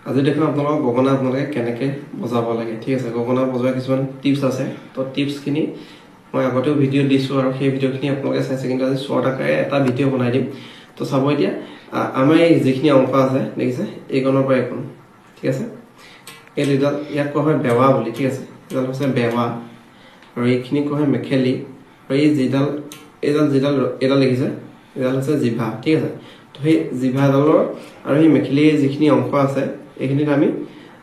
আজি দেখুন আপোনালোকক গগনা আপোনালোকে কেনেকৈ বজাব লাগে ঠিক আছে গগনা বজোৱা কিছুমান টিপছ আছে তো টিপছখিনি মই আগতেও ভিডিঅ' দিছোঁ আৰু সেই ভিডিঅ'খিনি আপোনালোকে চাইছে কিন্তু আজি শ্বৰ্ট আকাৰে এটা ভিডিঅ' বনাই দিম তো চাব এতিয়া আমাৰ এই যিখিনি অংশ আছে দেখিছে এইকণৰ পৰা এইকণ ঠিক আছে এই দুডাল ইয়াক কোৱা হয় বেৱা বুলি ঠিক আছে এডাল হৈছে বেৱা আৰু এইখিনি কোৱা হয় মেখেলি আৰু এই এইডাল দেখিছে এডাল হৈছে জিভা ঠিক আছে তো সেই জিভাডালৰ আৰু এই মেখেলিৰ যিখিনি অংশ আছে এইখিনিত আমি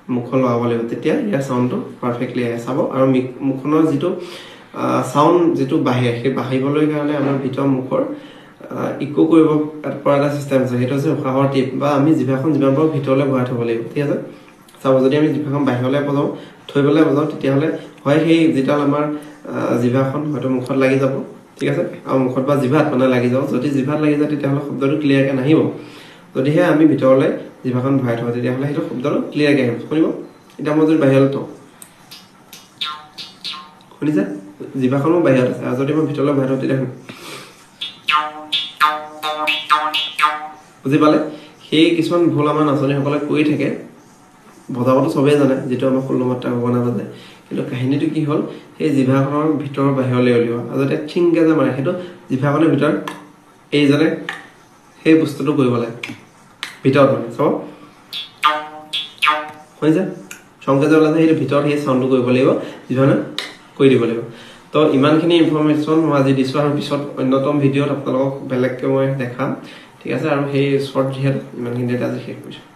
মুখখন লগাব লাগিব তেতিয়া ইয়াৰ চাউণ্ডটো পাৰফেক্টলি আহে চাব আৰু মুখনৰ যিটো সাউন্ড যেটো বাহে সেই বাহিবলৈ কাৰণে আমাৰ ভিতৰ মুখৰ ইকো কৰিব পৰা এটা সিস্টেম আছে হেটো আছে উশাহৰ টিপ বা আমি জিভাখন যিমান পাৰো ভিতৰলৈ ভৰাই থব লাগিব ঠিক আছে চাব যদি আমি জিভাখন বাহিৰলৈ বজাও থৈবলৈ বজাও তেতিয়া হলে হয় সেই যেটা আমাৰ জিভাখন হয়তো মুখত লাগি যাব ঠিক আছে আৰু মুখত বা জিভাত মানে লাগি যাব যদি জিভাত লাগি যায় তেতিয়া হলে শব্দটো ক্লিয়াৰ কে নাহিব যদিহে আমি ভিতৰলৈ জিভাখন ভৰাই থওঁ তেতিয়া হলে হেটো শব্দটো ক্লিয়াৰ কে আহিব শুনিব এটা মই যদি বাহিৰলৈ থওঁ শুনিছে জিভাখনো বাহিৰত আছে আৰু যদি মই ভিতৰলৈ ভৰাই থওঁ তেতিয়া বুজি পালে সেই কিছুমান ভুল আমাৰ নাচনীসকলে কৰি থাকে বজাবটো সবেই জানে যেটো আমাৰ খুলমাত্ৰা গগনা বাজে কিন্তু কাহিনীটো কি হ'ল সেই জিভাখনৰ ভিতৰ বাহিৰলৈ উলিওৱা আৰু যেতিয়া ঠিংকে যে মাৰে হেটো জিভাখনৰ ভিতৰ এই জনে সেই বস্তুটো কৰিব লাগে ভিতৰত মানে সব হৈ যায় সংকেত ওলালে সেই ভিতৰত সেই সাউন্ডটো কৰিব লাগিব জিভানে কৈ দিব লাগিব তো ইমানখিনি ইনফৰমেশন মই আজি দিছো আৰু পিছত অন্যতম ভিডিঅ'ত আপোনালোকক বেলেগকৈ মই দেখাম ঠিক আছে আৰু সেই শৰ্ট যিহেতু ইমানখিনি আজি শেষ কৰিছো